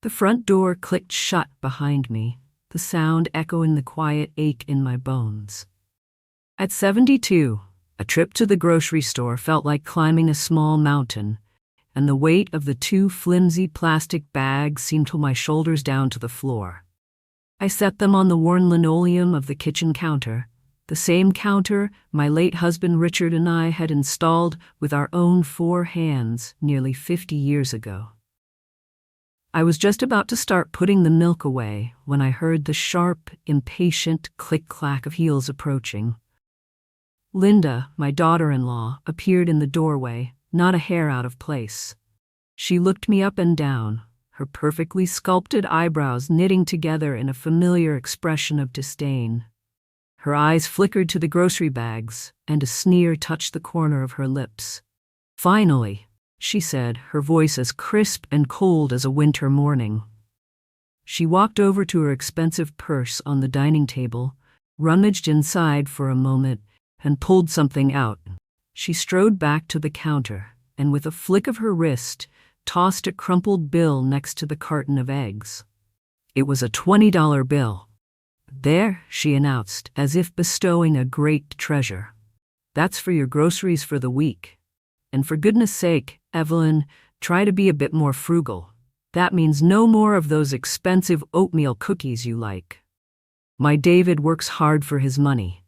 The front door clicked shut behind me, the sound echoing the quiet ache in my bones. At 72, a trip to the grocery store felt like climbing a small mountain, and the weight of the two flimsy plastic bags seemed to pull my shoulders down to the floor. I set them on the worn linoleum of the kitchen counter, the same counter my late husband Richard and I had installed with our own 4 hands nearly 50 years ago. I was just about to start putting the milk away when I heard the sharp, impatient click-clack of heels approaching. Linda, my daughter-in-law, appeared in the doorway, not a hair out of place. She looked me up and down, her perfectly sculpted eyebrows knitting together in a familiar expression of disdain. Her eyes flickered to the grocery bags, and a sneer touched the corner of her lips. "Finally," she said, her voice as crisp and cold as a winter morning. She walked over to her expensive purse on the dining table, rummaged inside for a moment, and pulled something out. She strode back to the counter, and with a flick of her wrist, tossed a crumpled bill next to the carton of eggs. It was a $20 bill. "There," she announced, as if bestowing a great treasure. "That's for your groceries for the week. And for goodness sake, Evelyn, try to be a bit more frugal. That means no more of those expensive oatmeal cookies you like. My David works hard for his money.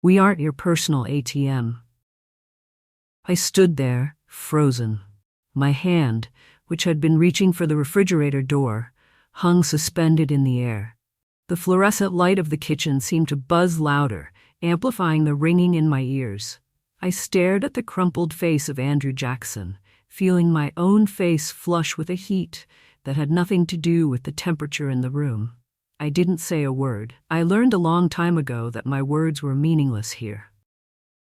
We aren't your personal ATM." I stood there, frozen. My hand, which had been reaching for the refrigerator door, hung suspended in the air. The fluorescent light of the kitchen seemed to buzz louder, amplifying the ringing in my ears. I stared at the crumpled face of Andrew Jackson, feeling my own face flush with a heat that had nothing to do with the temperature in the room. I didn't say a word. I learned a long time ago that my words were meaningless here.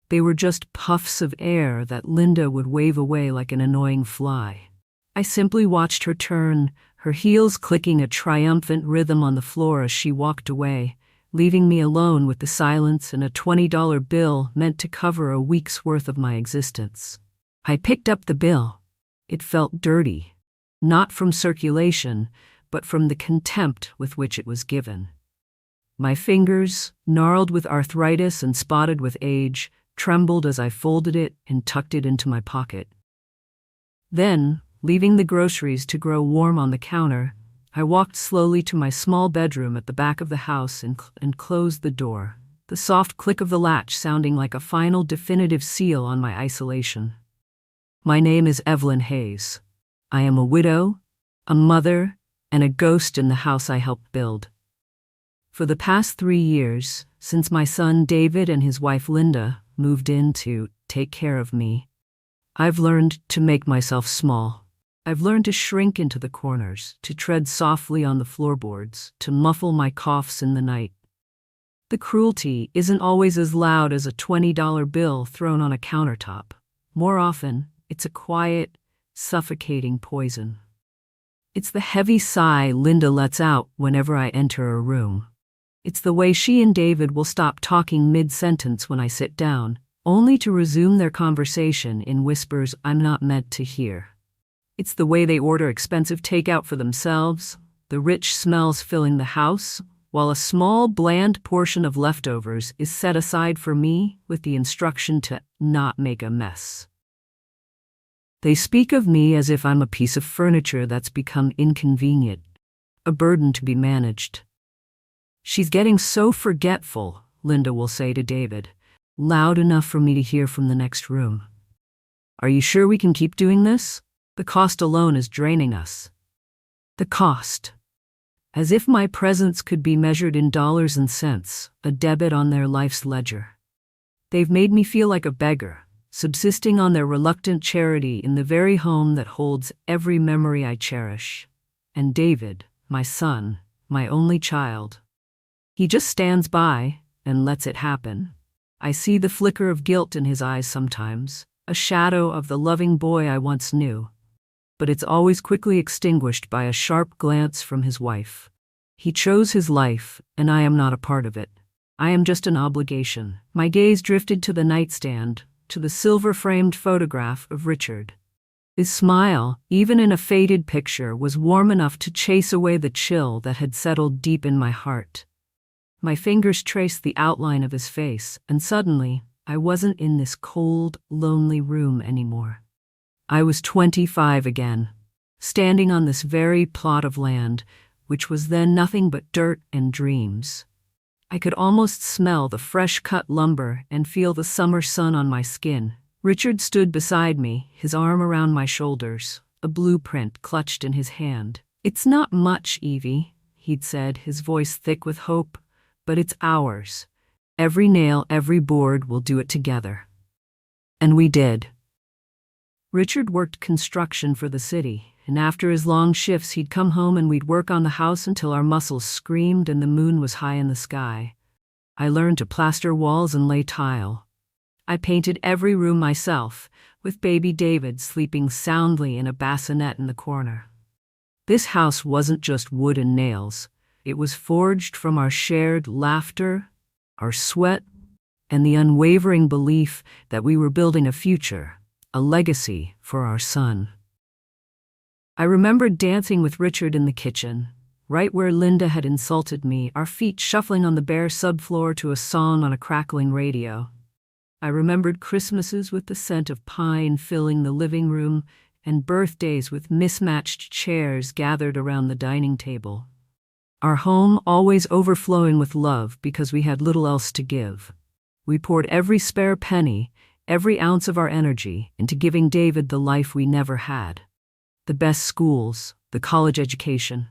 They were just puffs of air that Linda would wave away like an annoying fly. I simply watched her turn, her heels clicking a triumphant rhythm on the floor as she walked away, leaving me alone with the silence and a $20 bill meant to cover a week's worth of my existence. I picked up the bill. It felt dirty, not from circulation, but from the contempt with which it was given. My fingers, gnarled with arthritis and spotted with age, trembled as I folded it and tucked it into my pocket. Then, leaving the groceries to grow warm on the counter, I walked slowly to my small bedroom at the back of the house and closed the door, the soft click of the latch sounding like a final definitive seal on my isolation. My name is Evelyn Hayes. I am a widow, a mother, and a ghost in the house I helped build. For the past 3 years, since my son David and his wife Linda moved in to take care of me, I've learned to make myself small. I've learned to shrink into the corners, to tread softly on the floorboards, to muffle my coughs in the night. The cruelty isn't always as loud as a $20 bill thrown on a countertop. More often, it's a quiet, suffocating poison. It's the heavy sigh Linda lets out whenever I enter a room. It's the way she and David will stop talking mid-sentence when I sit down, only to resume their conversation in whispers I'm not meant to hear. It's the way they order expensive takeout for themselves, the rich smells filling the house, while a small, bland portion of leftovers is set aside for me with the instruction to not make a mess. They speak of me as if I'm a piece of furniture that's become inconvenient, a burden to be managed. "She's getting so forgetful," Linda will say to David, loud enough for me to hear from the next room. "Are you sure we can keep doing this? The cost alone is draining us." The cost. As if my presence could be measured in dollars and cents, a debit on their life's ledger. They've made me feel like a beggar, subsisting on their reluctant charity in the very home that holds every memory I cherish. And David, my son, my only child, he just stands by and lets it happen. I see the flicker of guilt in his eyes sometimes, a shadow of the loving boy I once knew. But it's always quickly extinguished by a sharp glance from his wife. He chose his life, and I am not a part of it. I am just an obligation. My gaze drifted to the nightstand, to the silver-framed photograph of Richard. His smile, even in a faded picture, was warm enough to chase away the chill that had settled deep in my heart. My fingers traced the outline of his face, and suddenly, I wasn't in this cold, lonely room anymore. I was 25 again, standing on this very plot of land, which was then nothing but dirt and dreams. I could almost smell the fresh-cut lumber and feel the summer sun on my skin. Richard stood beside me, his arm around my shoulders, a blueprint clutched in his hand. "It's not much, Evie," he'd said, his voice thick with hope, "but it's ours. Every nail, every board, we'll do it together." And we did. Richard worked construction for the city, and after his long shifts he'd come home and we'd work on the house until our muscles screamed and the moon was high in the sky. I learned to plaster walls and lay tile. I painted every room myself, with baby David sleeping soundly in a bassinet in the corner. This house wasn't just wood and nails. It was forged from our shared laughter, our sweat, and the unwavering belief that we were building a future, a legacy for our son. I remembered dancing with Richard in the kitchen, right where Linda had insulted me, our feet shuffling on the bare subfloor to a song on a crackling radio. I remembered Christmases with the scent of pine filling the living room and birthdays with mismatched chairs gathered around the dining table. Our home always overflowing with love because we had little else to give. We poured every spare penny, every ounce of our energy into giving David the life we never had. The best schools, the college education.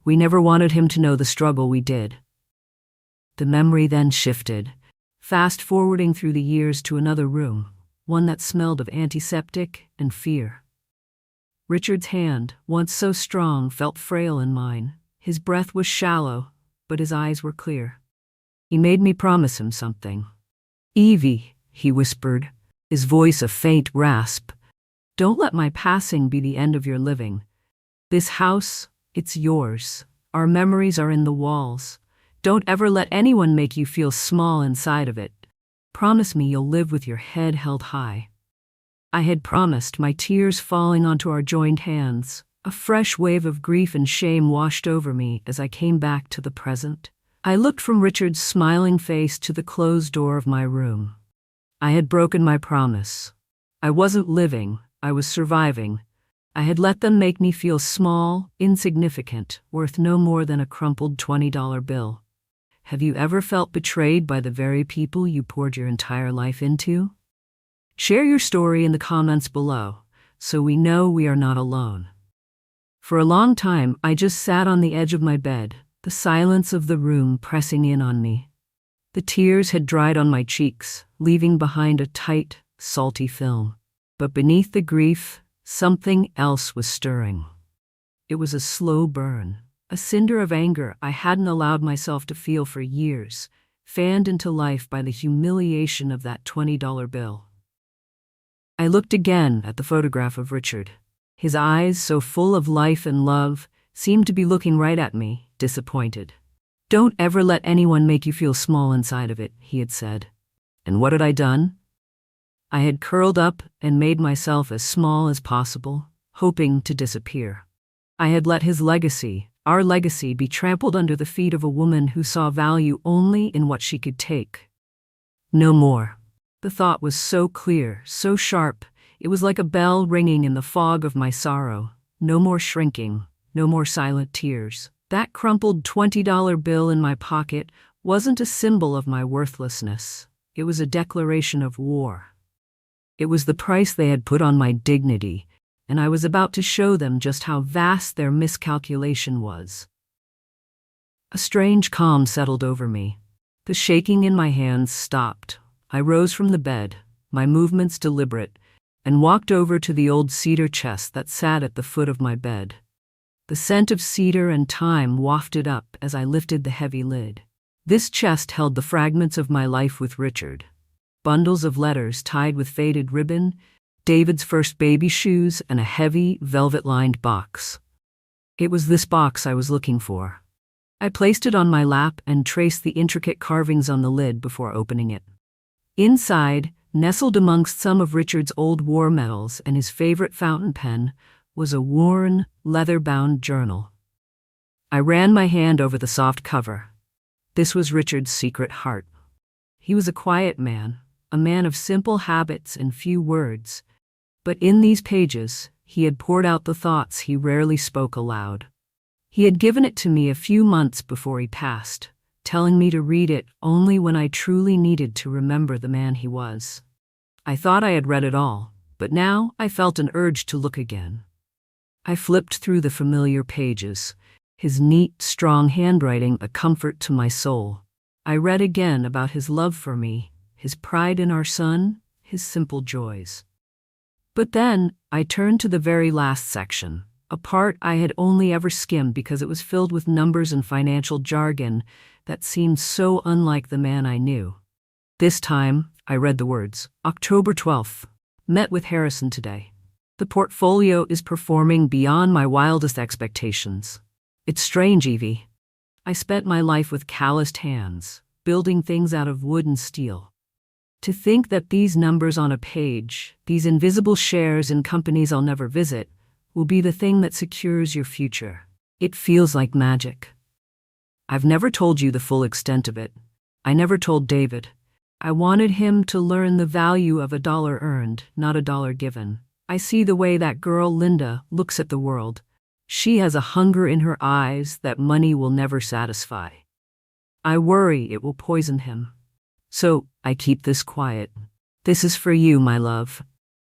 We never wanted him to know the struggle we did. The memory then shifted, fast-forwarding through the years to another room, one that smelled of antiseptic and fear. Richard's hand, once so strong, felt frail in mine. His breath was shallow, but his eyes were clear. He made me promise him something. "Evie," he whispered, his voice a faint rasp, "don't let my passing be the end of your living. This house, it's yours. Our memories are in the walls. Don't ever let anyone make you feel small inside of it. Promise me you'll live with your head held high." I had promised, my tears falling onto our joined hands. A fresh wave of grief and shame washed over me as I came back to the present. I looked from Richard's smiling face to the closed door of my room. I had broken my promise. I wasn't living, I was surviving. I had let them make me feel small, insignificant, worth no more than a crumpled $20 bill. Have you ever felt betrayed by the very people you poured your entire life into? Share your story in the comments below, so we know we are not alone. For a long time, I just sat on the edge of my bed, the silence of the room pressing in on me. The tears had dried on my cheeks, leaving behind a tight, salty film. But beneath the grief, something else was stirring. It was a slow burn, a cinder of anger I hadn't allowed myself to feel for years, fanned into life by the humiliation of that $20 bill. I looked again at the photograph of Richard. His eyes, so full of life and love, seemed to be looking right at me, disappointed. "Don't ever let anyone make you feel small inside of it," he had said. And what had I done? I had curled up and made myself as small as possible, hoping to disappear. I had let his legacy, our legacy, be trampled under the feet of a woman who saw value only in what she could take. No more. The thought was so clear, so sharp, it was like a bell ringing in the fog of my sorrow. No more shrinking, no more silent tears. That crumpled $20 bill in my pocket wasn't a symbol of my worthlessness. It was a declaration of war. It was the price they had put on my dignity, and I was about to show them just how vast their miscalculation was. A strange calm settled over me. The shaking in my hands stopped. I rose from the bed, my movements deliberate, and walked over to the old cedar chest that sat at the foot of my bed. The scent of cedar and thyme wafted up as I lifted the heavy lid. This chest held the fragments of my life with Richard. Bundles of letters tied with faded ribbon, David's first baby shoes, and a heavy, velvet-lined box. It was this box I was looking for. I placed it on my lap and traced the intricate carvings on the lid before opening it. Inside, Nestled amongst some of Richard's old war medals and his favorite fountain pen was a worn, leather-bound journal. I ran my hand over the soft cover. This was Richard's secret heart. He was a quiet man, a man of simple habits and few words. But in these pages, he had poured out the thoughts he rarely spoke aloud. He had given it to me a few months before he passed, telling me to read it only when I truly needed to remember the man he was. I thought I had read it all, but now I felt an urge to look again. I flipped through the familiar pages, his neat, strong handwriting a comfort to my soul. I read again about his love for me, his pride in our son, his simple joys. But then I turned to the very last section, a part I had only ever skimmed because it was filled with numbers and financial jargon that seemed so unlike the man I knew. This time, I read the words, October 12th, met with Harrison today. The portfolio is performing beyond my wildest expectations. It's strange, Evie. I spent my life with calloused hands, building things out of wood and steel. To think that these numbers on a page, these invisible shares in companies I'll never visit, will be the thing that secures your future. It feels like magic. I've never told you the full extent of it. I never told David. I wanted him to learn the value of a dollar earned, not a dollar given. I see the way that girl, Linda, looks at the world. She has a hunger in her eyes that money will never satisfy. I worry it will poison him. So I keep this quiet. This is for you, my love.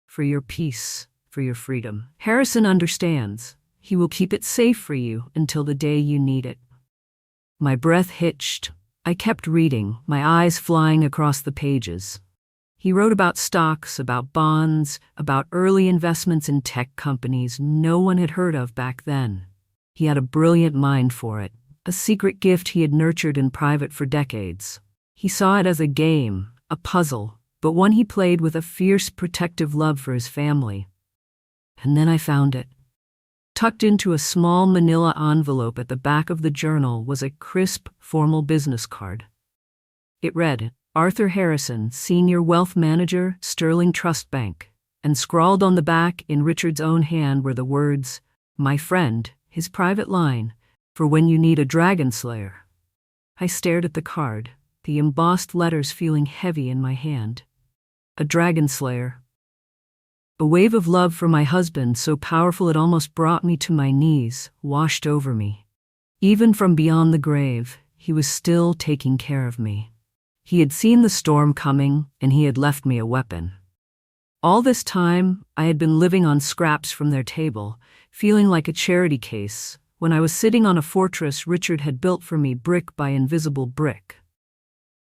For your peace, for your freedom. Harrison understands. He will keep it safe for you until the day you need it. My breath hitched. I kept reading, my eyes flying across the pages. He wrote about stocks, about bonds, about early investments in tech companies no one had heard of back then. He had a brilliant mind for it, a secret gift he had nurtured in private for decades. He saw it as a game, a puzzle, but one he played with a fierce protective love for his family. And then I found it. Tucked into a small manila envelope at the back of the journal was a crisp, formal business card. It read, Arthur Harrison, Senior Wealth Manager, Sterling Trust Bank, and scrawled on the back in Richard's own hand were the words, My friend, his private line, for when you need a dragon slayer. I stared at the card, the embossed letters feeling heavy in my hand. A dragon slayer. A wave of love for my husband, so powerful it almost brought me to my knees, washed over me. Even from beyond the grave, he was still taking care of me. He had seen the storm coming, and he had left me a weapon. All this time, I had been living on scraps from their table, feeling like a charity case, when I was sitting on a fortress Richard had built for me brick by invisible brick.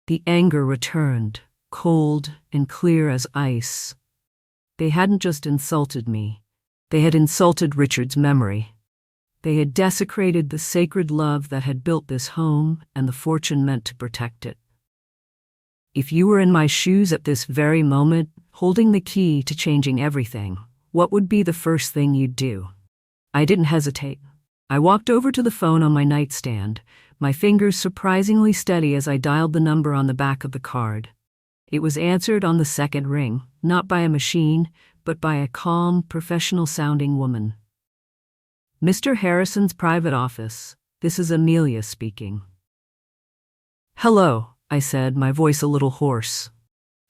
The anger returned, cold and clear as ice. They hadn't just insulted me. They had insulted Richard's memory. They had desecrated the sacred love that had built this home and the fortune meant to protect it. If you were in my shoes at this very moment, holding the key to changing everything, what would be the first thing you'd do? I didn't hesitate. I walked over to the phone on my nightstand, my fingers surprisingly steady as I dialed the number on the back of the card. It was answered on the second ring, not by a machine, but by a calm, professional-sounding woman. Mr. Harrison's private office. This is Amelia speaking. Hello, I said, my voice a little hoarse.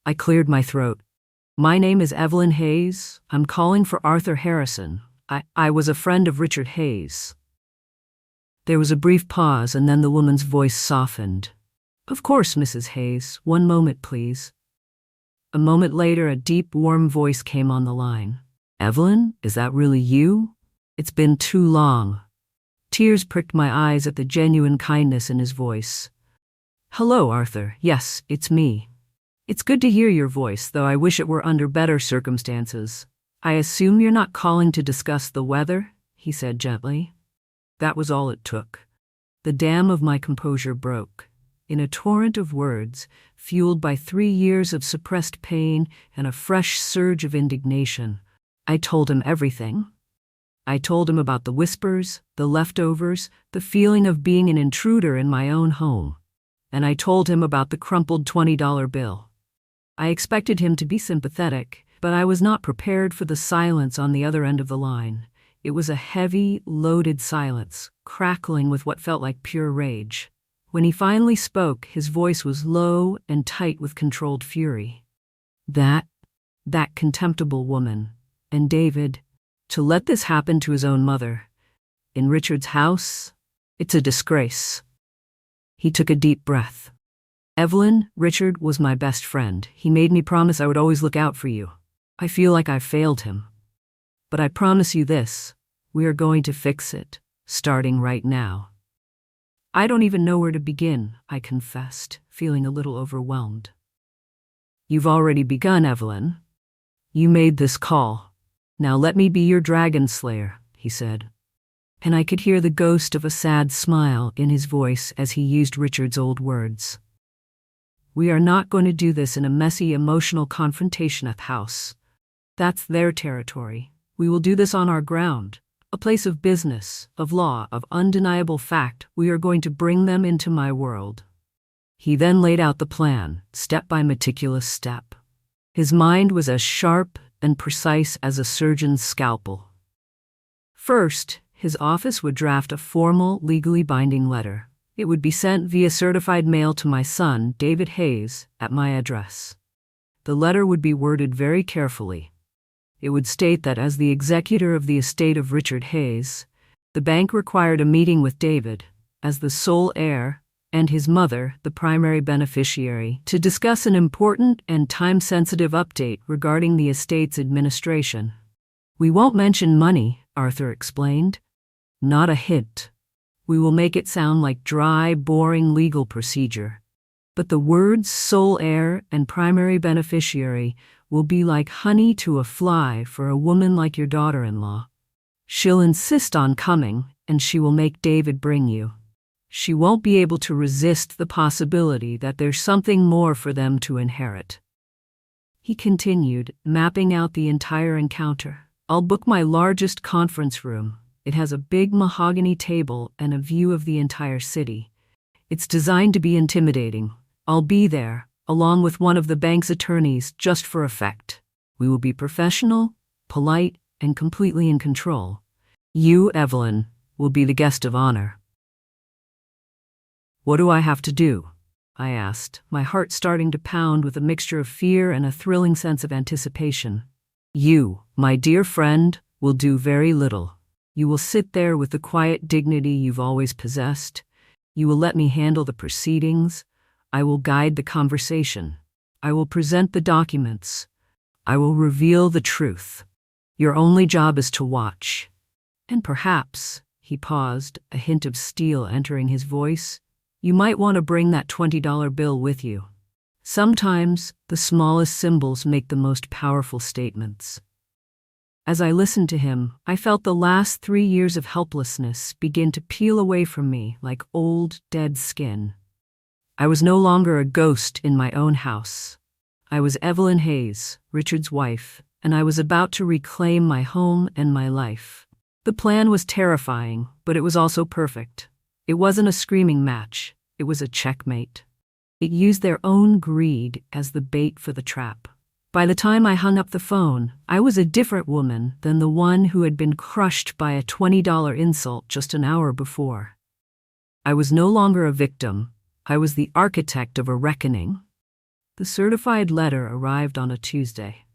I cleared my throat. My name is Evelyn Hayes. I'm calling for Arthur Harrison. I was a friend of Richard Hayes. There was a brief pause, and then the woman's voice softened. Of course, Mrs. Hayes. One moment, please. A moment later, a deep, warm voice came on the line. Evelyn, is that really you? It's been too long. Tears pricked my eyes at the genuine kindness in his voice. Hello, Arthur. Yes, it's me. It's good to hear your voice, though I wish it were under better circumstances. I assume you're not calling to discuss the weather, he said gently. That was all it took. The dam of my composure broke. In a torrent of words, fueled by 3 years of suppressed pain and a fresh surge of indignation, I told him everything. I told him about the whispers, the leftovers, the feeling of being an intruder in my own home. And I told him about the crumpled $20 bill. I expected him to be sympathetic, but I was not prepared for the silence on the other end of the line. It was a heavy, loaded silence, crackling with what felt like pure rage. When he finally spoke, his voice was low and tight with controlled fury. That contemptible woman, and David, to let this happen to his own mother, in Richard's house, it's a disgrace. He took a deep breath. Evelyn, Richard was my best friend. He made me promise I would always look out for you. I feel like I've failed him. But I promise you this, we are going to fix it, starting right now. I don't even know where to begin, I confessed, feeling a little overwhelmed. You've already begun, Evelyn. You made this call. Now let me be your dragon slayer, he said. And I could hear the ghost of a sad smile in his voice as he used Richard's old words. We are not going to do this in a messy, emotional confrontation at the house. That's their territory. We will do this on our ground, a place of business, of law, of undeniable fact. We are going to bring them into my world. He then laid out the plan, step by meticulous step. His mind was as sharp and precise as a surgeon's scalpel. First, his office would draft a formal, legally binding letter. It would be sent via certified mail to my son, David Hayes, at my address. The letter would be worded very carefully. It would state that as the executor of the estate of Richard Hayes, the bank required a meeting with David, as the sole heir, and his mother, the primary beneficiary, to discuss an important and time-sensitive update regarding the estate's administration. We won't mention money, Arthur explained. Not a hint. We will make it sound like dry, boring legal procedure. But the words sole heir and primary beneficiary will be like honey to a fly for a woman like your daughter-in-law. She'll insist on coming, and she will make David bring you. She won't be able to resist the possibility that there's something more for them to inherit. He continued, mapping out the entire encounter. I'll book my largest conference room. It has a big mahogany table and a view of the entire city. It's designed to be intimidating. I'll be there, along with one of the bank's attorneys, just for effect. We will be professional, polite, and completely in control. You, Evelyn, will be the guest of honor. What do I have to do? I asked, my heart starting to pound with a mixture of fear and a thrilling sense of anticipation. You, my dear friend, will do very little. You will sit there with the quiet dignity you've always possessed. You will let me handle the proceedings. I will guide the conversation. I will present the documents. I will reveal the truth. Your only job is to watch. And perhaps, he paused, a hint of steel entering his voice, you might want to bring that $20 bill with you. Sometimes, the smallest symbols make the most powerful statements. As I listened to him, I felt the last 3 years of helplessness begin to peel away from me like old, dead skin. I was no longer a ghost in my own house. I was Evelyn Hayes, Richard's wife, and I was about to reclaim my home and my life. The plan was terrifying, but it was also perfect. It wasn't a screaming match. It was a checkmate. It used their own greed as the bait for the trap. By the time I hung up the phone, I was a different woman than the one who had been crushed by a $20 insult just an hour before. I was no longer a victim. I was the architect of a reckoning. The certified letter arrived on a Tuesday.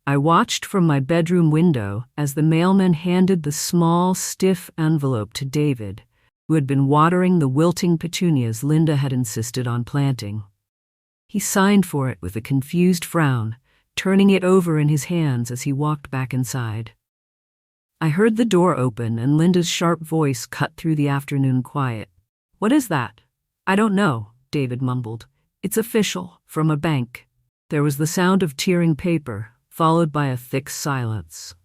I watched from my bedroom window as the mailman handed the small, stiff envelope to David, who had been watering the wilting petunias Linda had insisted on planting. He signed for it with a confused frown, turning it over in his hands as he walked back inside. I heard the door open and Linda's sharp voice cut through the afternoon quiet. What is that? I don't know, David mumbled. It's official, from a bank. There was the sound of tearing paper, followed by a thick silence.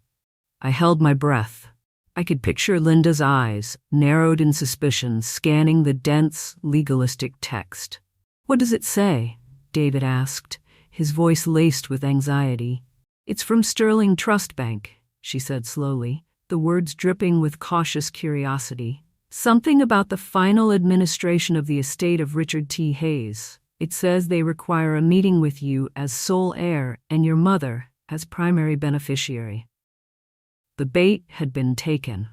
I held my breath. I could picture Linda's eyes, narrowed in suspicion, scanning the dense, legalistic text. What does it say? David asked, his voice laced with anxiety. It's from Sterling Trust Bank, she said slowly, the words dripping with cautious curiosity. Something about the final administration of the estate of Richard T. Hayes. It says they require a meeting with you as sole heir and your mother as primary beneficiary. The bait had been taken.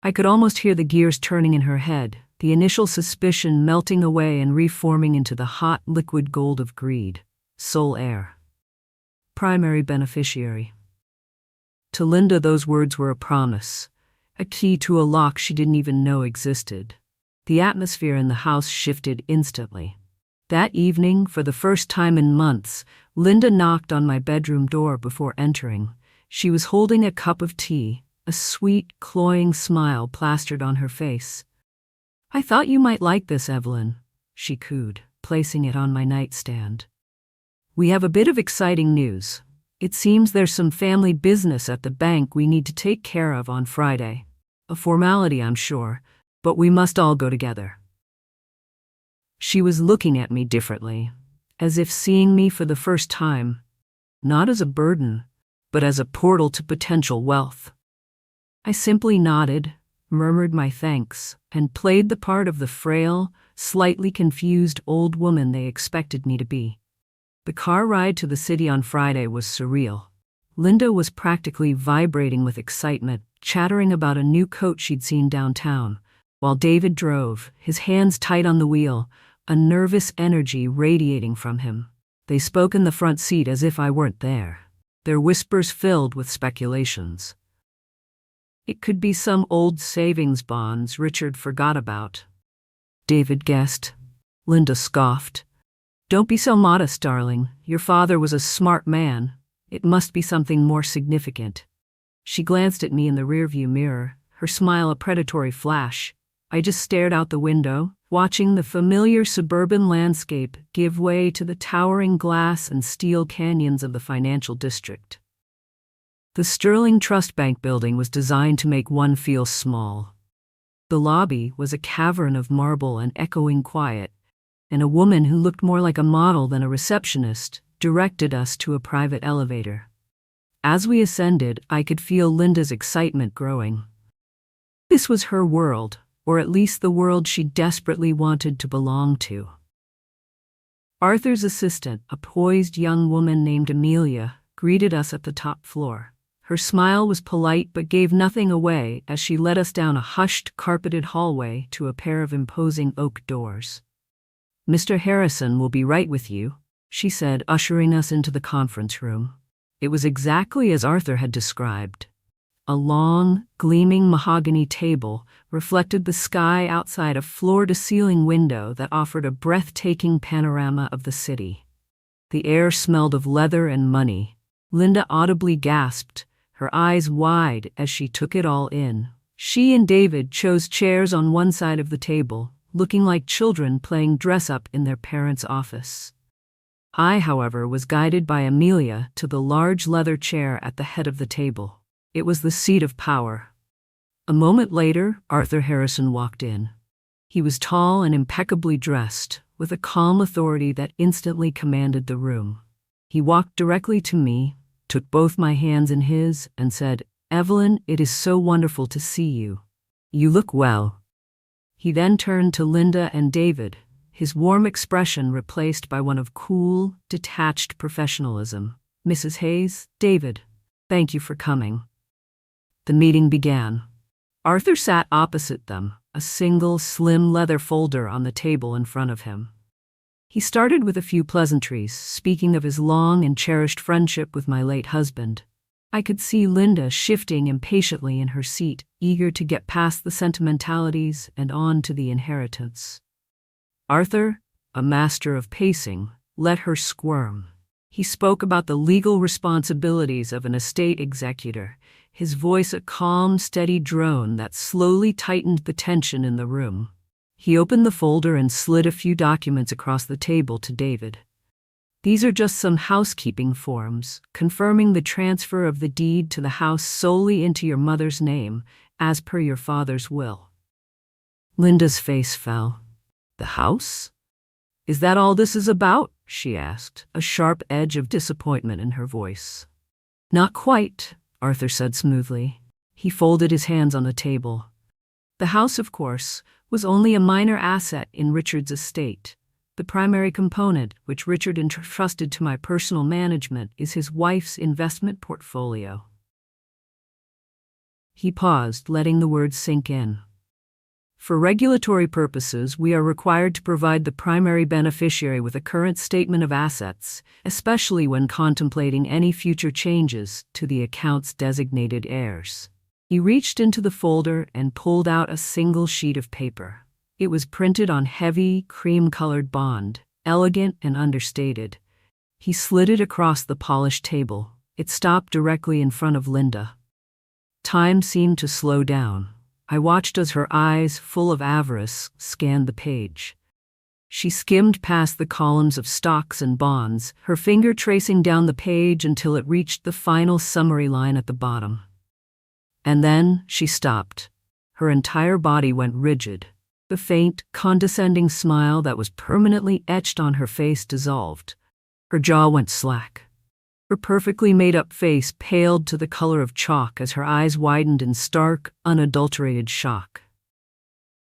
I could almost hear the gears turning in her head, the initial suspicion melting away and reforming into the hot liquid gold of greed. Sole heir. Primary beneficiary. To Linda, those words were a promise, a key to a lock she didn't even know existed. The atmosphere in the house shifted instantly. That evening, for the first time in months, Linda knocked on my bedroom door before entering. She was holding a cup of tea, a sweet, cloying smile plastered on her face. "I thought you might like this, Evelyn," she cooed, placing it on my nightstand. "We have a bit of exciting news. It seems there's some family business at the bank we need to take care of on Friday. A formality, I'm sure, but we must all go together." She was looking at me differently, as if seeing me for the first time, not as a burden, but as a portal to potential wealth. I simply nodded, murmured my thanks, and played the part of the frail, slightly confused old woman they expected me to be. The car ride to the city on Friday was surreal. Linda was practically vibrating with excitement, chattering about a new coat she'd seen downtown, while David drove, his hands tight on the wheel, a nervous energy radiating from him. They spoke in the front seat as if I weren't there, their whispers filled with speculations. It could be some old savings bonds Richard forgot about, David guessed. Linda scoffed. "Don't be so modest, darling. Your father was a smart man. It must be something more significant." She glanced at me in the rearview mirror, her smile a predatory flash. I just stared out the window, watching the familiar suburban landscape give way to the towering glass and steel canyons of the financial district. The Sterling Trust Bank building was designed to make one feel small. The lobby was a cavern of marble and echoing quiet, and a woman who looked more like a model than a receptionist directed us to a private elevator. As we ascended, I could feel Linda's excitement growing. This was her world, or at least the world she desperately wanted to belong to. Arthur's assistant, a poised young woman named Amelia, greeted us at the top floor. Her smile was polite but gave nothing away as she led us down a hushed, carpeted hallway to a pair of imposing oak doors. "Mr. Harrison will be right with you," she said, ushering us into the conference room. It was exactly as Arthur had described. A long, gleaming mahogany table reflected the sky outside a floor-to-ceiling window that offered a breathtaking panorama of the city. The air smelled of leather and money. Linda audibly gasped, her eyes wide as she took it all in. She and David chose chairs on one side of the table, looking like children playing dress-up in their parents' office. I, however, was guided by Amelia to the large leather chair at the head of the table. It was the seat of power. A moment later, Arthur Harrison walked in. He was tall and impeccably dressed, with a calm authority that instantly commanded the room. He walked directly to me, took both my hands in his, and said, "Evelyn, it is so wonderful to see you. You look well." He then turned to Linda and David, his warm expression replaced by one of cool, detached professionalism. "Mrs. Hayes, David, thank you for coming." The meeting began. Arthur sat opposite them, a single, slim leather folder on the table in front of him. He started with a few pleasantries, speaking of his long and cherished friendship with my late husband. I could see Linda shifting impatiently in her seat, eager to get past the sentimentalities and on to the inheritance. Arthur, a master of pacing, let her squirm. He spoke about the legal responsibilities of an estate executor, his voice a calm, steady drone that slowly tightened the tension in the room. He opened the folder and slid a few documents across the table to David. "These are just some housekeeping forms, confirming the transfer of the deed to the house solely into your mother's name, as per your father's will." Linda's face fell. "The house? Is that all this is about?" she asked, a sharp edge of disappointment in her voice. "Not quite," Arthur said smoothly. He folded his hands on the table. "The house, of course, was only a minor asset in Richard's estate. The primary component, which Richard entrusted to my personal management, is his wife's investment portfolio. He paused, letting the words sink in. For regulatory purposes, we are required to provide the primary beneficiary with a current statement of assets, especially when contemplating any future changes to the account's designated heirs. He reached into the folder and pulled out a single sheet of paper. It was printed on heavy, cream-colored bond, elegant and understated. He slid it across the polished table. It stopped directly in front of Linda. Time seemed to slow down. I watched as her eyes, full of avarice, scanned the page. She skimmed past the columns of stocks and bonds, her finger tracing down the page until it reached the final summary line at the bottom. And then she stopped. Her entire body went rigid. The faint, condescending smile that was permanently etched on her face dissolved. Her jaw went slack. Her perfectly made-up face paled to the color of chalk as her eyes widened in stark, unadulterated shock.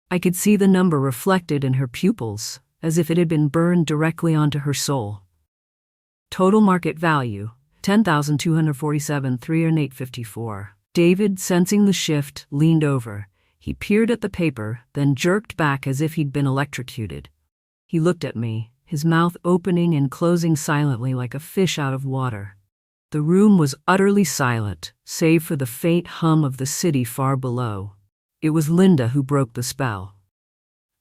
I could see the number reflected in her pupils, as if it had been burned directly onto her soul. Total market value, $10,247,308.54. David, sensing the shift, leaned over. He peered at the paper, then jerked back as if he'd been electrocuted. He looked at me, his mouth opening and closing silently like a fish out of water. The room was utterly silent, save for the faint hum of the city far below. It was Linda who broke the spell.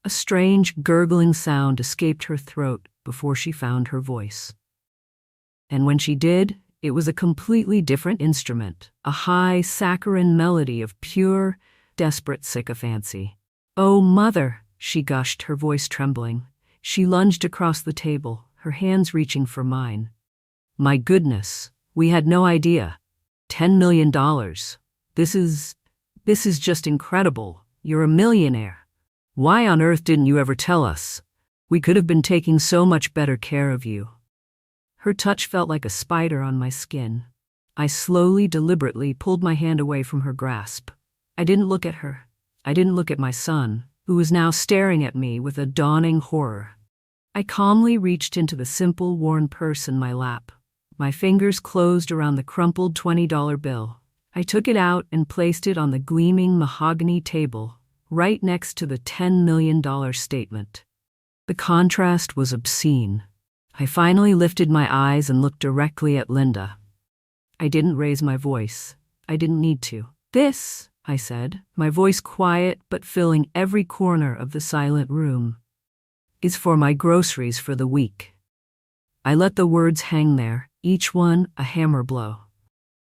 A strange, gurgling sound escaped her throat before she found her voice. And when she did, it was a completely different instrument, a high, saccharine melody of pure, desperate sycophancy. "Oh, Mother," she gushed, her voice trembling. She lunged across the table, her hands reaching for mine. "My goodness, we had no idea. $10 million. This is just incredible. You're a millionaire. Why on earth didn't you ever tell us? We could have been taking so much better care of you." Her touch felt like a spider on my skin. I slowly, deliberately pulled my hand away from her grasp. I didn't look at her. I didn't look at my son, who was now staring at me with a dawning horror. I calmly reached into the simple, worn purse in my lap. My fingers closed around the crumpled $20 bill. I took it out and placed it on the gleaming mahogany table, right next to the $10 million statement. The contrast was obscene. I finally lifted my eyes and looked directly at Linda. I didn't raise my voice. I didn't need to. "This," I said, my voice quiet but filling every corner of the silent room, "is for my groceries for the week." I let the words hang there, each one a hammer blow.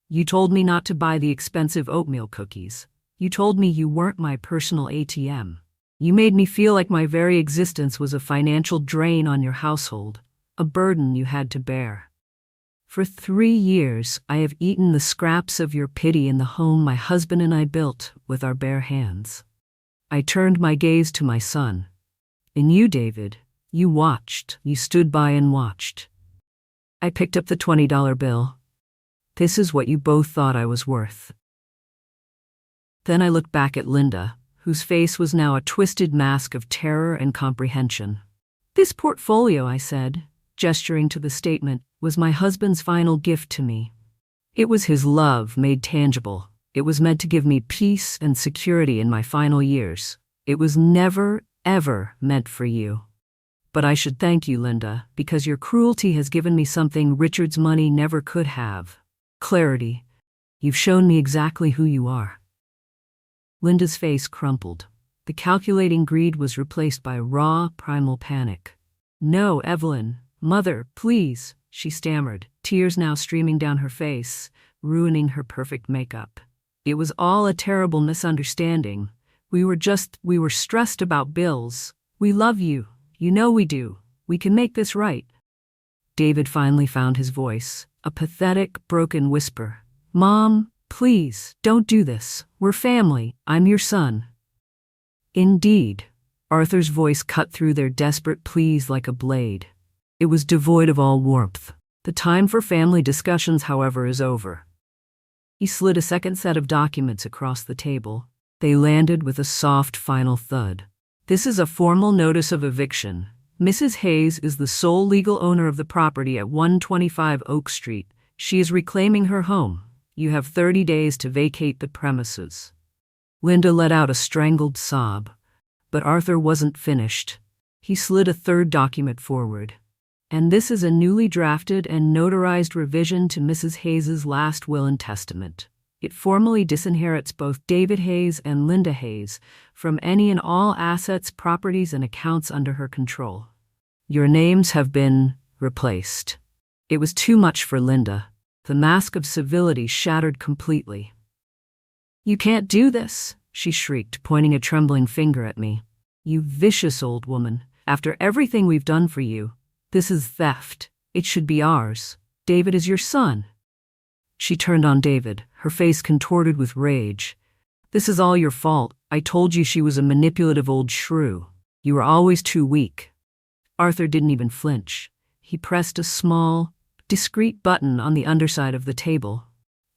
"You told me not to buy the expensive oatmeal cookies. You told me you weren't my personal ATM. You made me feel like my very existence was a financial drain on your household, a burden you had to bear. For 3 years, I have eaten the scraps of your pity in the home my husband and I built with our bare hands." I turned my gaze to my son. "And you, David, you watched. You stood by and watched." I picked up the $20 bill. "This is what you both thought I was worth." Then I looked back at Linda, whose face was now a twisted mask of terror and comprehension. "This portfolio," I said, gesturing to the statement, "was my husband's final gift to me. It was his love made tangible. It was meant to give me peace and security in my final years. It was never, ever meant for you. But I should thank you, Linda, because your cruelty has given me something Richard's money never could have. Clarity. You've shown me exactly who you are." Linda's face crumpled. The calculating greed was replaced by raw, primal panic. "No, Evelyn. Mother, please," she stammered, tears now streaming down her face, ruining her perfect makeup. "It was all a terrible misunderstanding. We were stressed about bills. We love you. You know we do. We can make this right." David finally found his voice, a pathetic, broken whisper. "Mom, please, don't do this. We're family. I'm your son." "Indeed." Arthur's voice cut through their desperate pleas like a blade. It was devoid of all warmth. "The time for family discussions, however, is over." He slid a second set of documents across the table. They landed with a soft final thud. "This is a formal notice of eviction. Mrs. Hayes is the sole legal owner of the property at 125 Oak Street. She is reclaiming her home. You have 30 days to vacate the premises." Linda let out a strangled sob, but Arthur wasn't finished. He slid a third document forward. "And this is a newly drafted and notarized revision to Mrs. Hayes's last will and testament. It formally disinherits both David Hayes and Linda Hayes from any and all assets, properties, and accounts under her control. Your names have been replaced." It was too much for Linda. The mask of civility shattered completely. "You can't do this," she shrieked, pointing a trembling finger at me. "You vicious old woman. After everything we've done for you, this is theft. It should be ours. David is your son." She turned on David, her face contorted with rage. "This is all your fault. I told you she was a manipulative old shrew. You were always too weak." Arthur didn't even flinch. He pressed a small, discreet button on the underside of the table.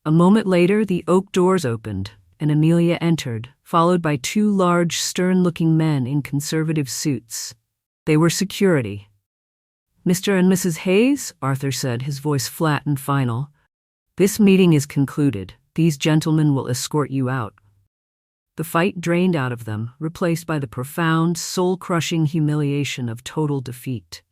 A moment later, the oak doors opened, and Amelia entered, followed by two large, stern-looking men in conservative suits. They were security. "Mr. and Mrs. Hayes," Arthur said, his voice flat and final, "this meeting is concluded. These gentlemen will escort you out." The fight drained out of them, replaced by the profound, soul-crushing humiliation of total defeat.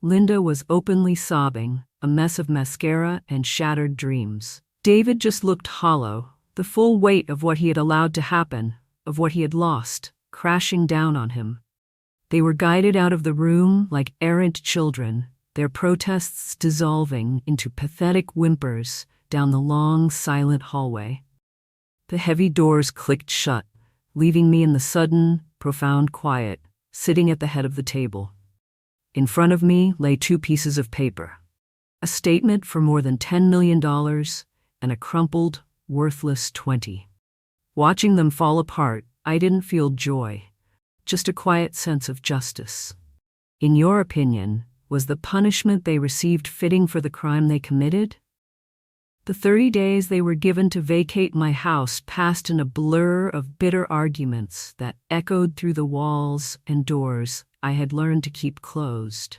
Linda was openly sobbing, a mess of mascara and shattered dreams. David just looked hollow, the full weight of what he had allowed to happen, of what he had lost, crashing down on him. They were guided out of the room like errant children, their protests dissolving into pathetic whimpers down the long, silent hallway. The heavy doors clicked shut, leaving me in the sudden, profound quiet, sitting at the head of the table. In front of me lay two pieces of paper, a statement for more than $10 million and a crumpled, worthless 20. Watching them fall apart, I didn't feel joy, just a quiet sense of justice. In your opinion, was the punishment they received fitting for the crime they committed? The 30 days they were given to vacate my house passed in a blur of bitter arguments that echoed through the walls and doors I had learned to keep closed.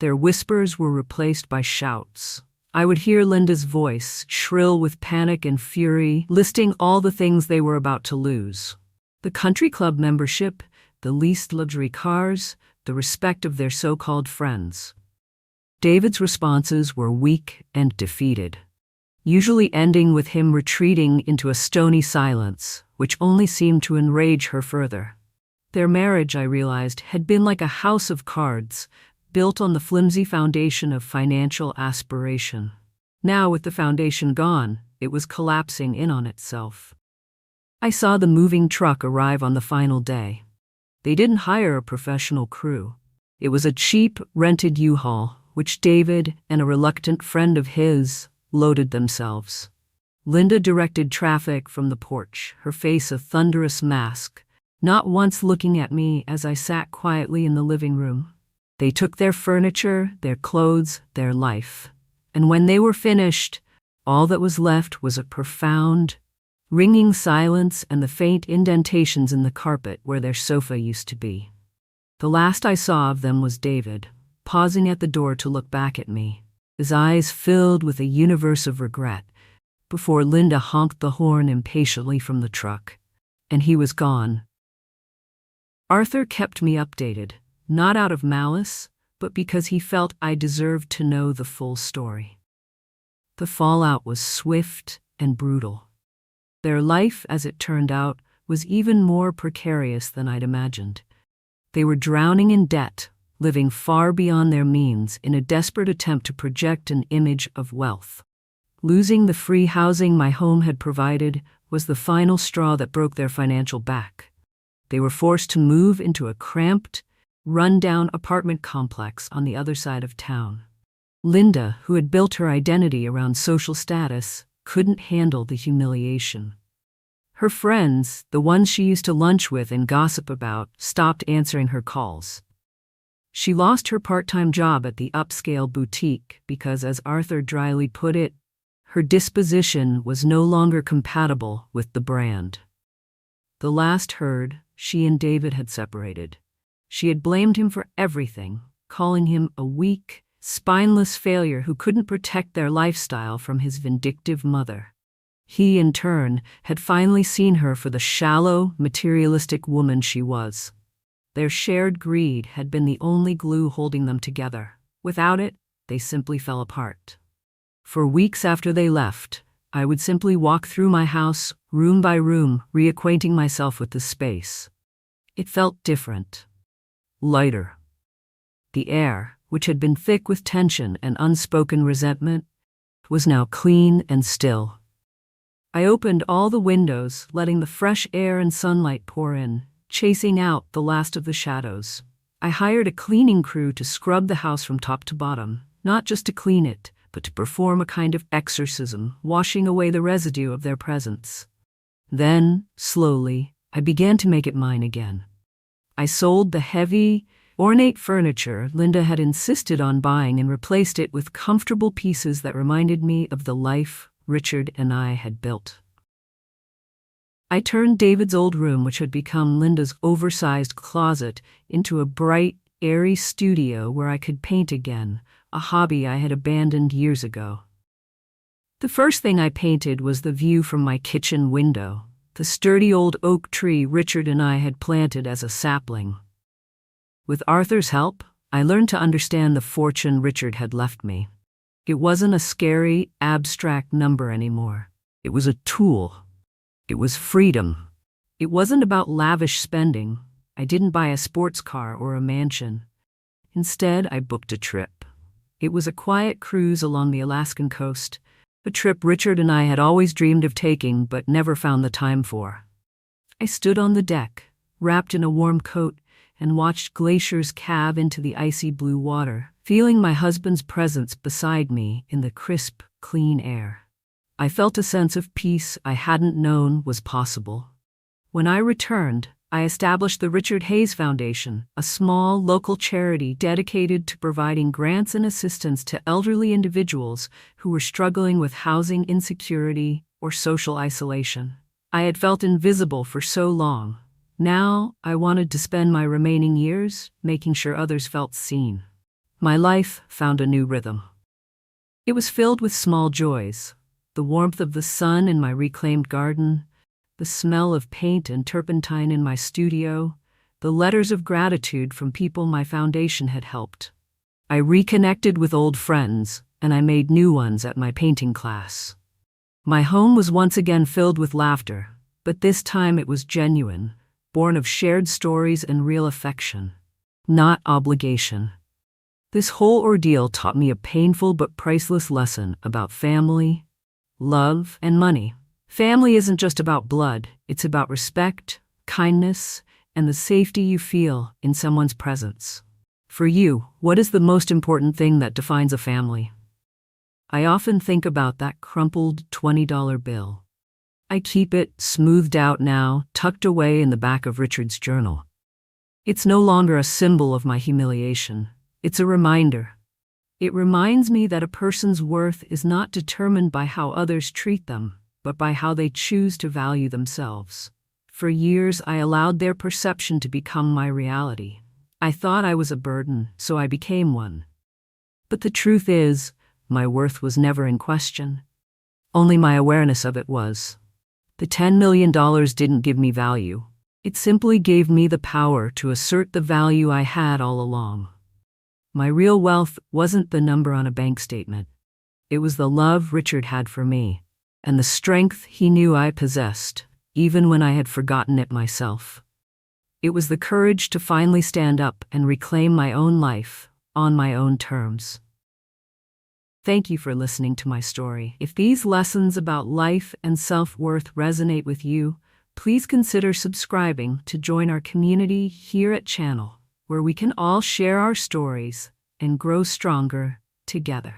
Their whispers were replaced by shouts. I would hear Linda's voice, shrill with panic and fury, listing all the things they were about to lose. The country club membership, the leased luxury cars, the respect of their so-called friends. David's responses were weak and defeated, usually ending with him retreating into a stony silence, which only seemed to enrage her further. Their marriage, I realized, had been like a house of cards, built on the flimsy foundation of financial aspiration. Now, with the foundation gone, it was collapsing in on itself. I saw the moving truck arrive on the final day. They didn't hire a professional crew. It was a cheap, rented U-Haul, which David and a reluctant friend of his loaded themselves. Linda directed traffic from the porch, her face a thunderous mask, not once looking at me as I sat quietly in the living room. They took their furniture, their clothes, their life, and when they were finished, all that was left was a profound, ringing silence and the faint indentations in the carpet where their sofa used to be. The last I saw of them was David, pausing at the door to look back at me, his eyes filled with a universe of regret, before Linda honked the horn impatiently from the truck, and he was gone. Arthur kept me updated, not out of malice, but because he felt I deserved to know the full story. The fallout was swift and brutal. Their life, as it turned out, was even more precarious than I'd imagined. They were drowning in debt, living far beyond their means in a desperate attempt to project an image of wealth. Losing the free housing my home had provided was the final straw that broke their financial back. They were forced to move into a cramped, run-down apartment complex on the other side of town. Linda, who had built her identity around social status, couldn't handle the humiliation. Her friends, the ones she used to lunch with and gossip about, stopped answering her calls. She lost her part-time job at the upscale boutique because, as Arthur dryly put it, her disposition was no longer compatible with the brand. The last heard, she and David had separated. She had blamed him for everything, calling him a weak, spineless failure who couldn't protect their lifestyle from his vindictive mother. He, in turn, had finally seen her for the shallow, materialistic woman she was. Their shared greed had been the only glue holding them together. Without it, they simply fell apart. For weeks after they left, I would simply walk through my house, room by room, reacquainting myself with the space. It felt different. Lighter. The air, which had been thick with tension and unspoken resentment, was now clean and still. I opened all the windows, letting the fresh air and sunlight pour in, chasing out the last of the shadows. I hired a cleaning crew to scrub the house from top to bottom, not just to clean it, but to perform a kind of exorcism, washing away the residue of their presence. Then, slowly, I began to make it mine again. I sold the heavy, ornate furniture Linda had insisted on buying and replaced it with comfortable pieces that reminded me of the life Richard and I had built. I turned David's old room, which had become Linda's oversized closet, into a bright, airy studio where I could paint again, a hobby I had abandoned years ago. The first thing I painted was the view from my kitchen window, the sturdy old oak tree Richard and I had planted as a sapling. With Arthur's help, I learned to understand the fortune Richard had left me. It wasn't a scary, abstract number anymore. It was a tool. It was freedom. It wasn't about lavish spending. I didn't buy a sports car or a mansion. Instead, I booked a trip. It was a quiet cruise along the Alaskan coast, a trip Richard and I had always dreamed of taking but never found the time for. I stood on the deck, wrapped in a warm coat, and watched glaciers calve into the icy blue water, feeling my husband's presence beside me in the crisp, clean air. I felt a sense of peace I hadn't known was possible. When I returned, I established the Richard Hayes Foundation, a small local charity dedicated to providing grants and assistance to elderly individuals who were struggling with housing insecurity or social isolation. I had felt invisible for so long. Now, I wanted to spend my remaining years making sure others felt seen. My life found a new rhythm. It was filled with small joys: the warmth of the sun in my reclaimed garden, the smell of paint and turpentine in my studio, the letters of gratitude from people my foundation had helped. I reconnected with old friends, and I made new ones at my painting class. My home was once again filled with laughter, but this time it was genuine, born of shared stories and real affection, not obligation. This whole ordeal taught me a painful but priceless lesson about family, love, and money. Family isn't just about blood, it's about respect, kindness, and the safety you feel in someone's presence. For you, what is the most important thing that defines a family? I often think about that crumpled $20 bill. I keep it, smoothed out now, tucked away in the back of Richard's journal. It's no longer a symbol of my humiliation. It's a reminder. It reminds me that a person's worth is not determined by how others treat them, but by how they choose to value themselves. For years, I allowed their perception to become my reality. I thought I was a burden, so I became one. But the truth is, my worth was never in question. Only my awareness of it was. The $10 million didn't give me value. It simply gave me the power to assert the value I had all along. My real wealth wasn't the number on a bank statement. It was the love Richard had for me, and the strength he knew I possessed, even when I had forgotten it myself. It was the courage to finally stand up and reclaim my own life on my own terms. Thank you for listening to my story. If these lessons about life and self-worth resonate with you, please consider subscribing to join our community here at Channel, where we can all share our stories and grow stronger together.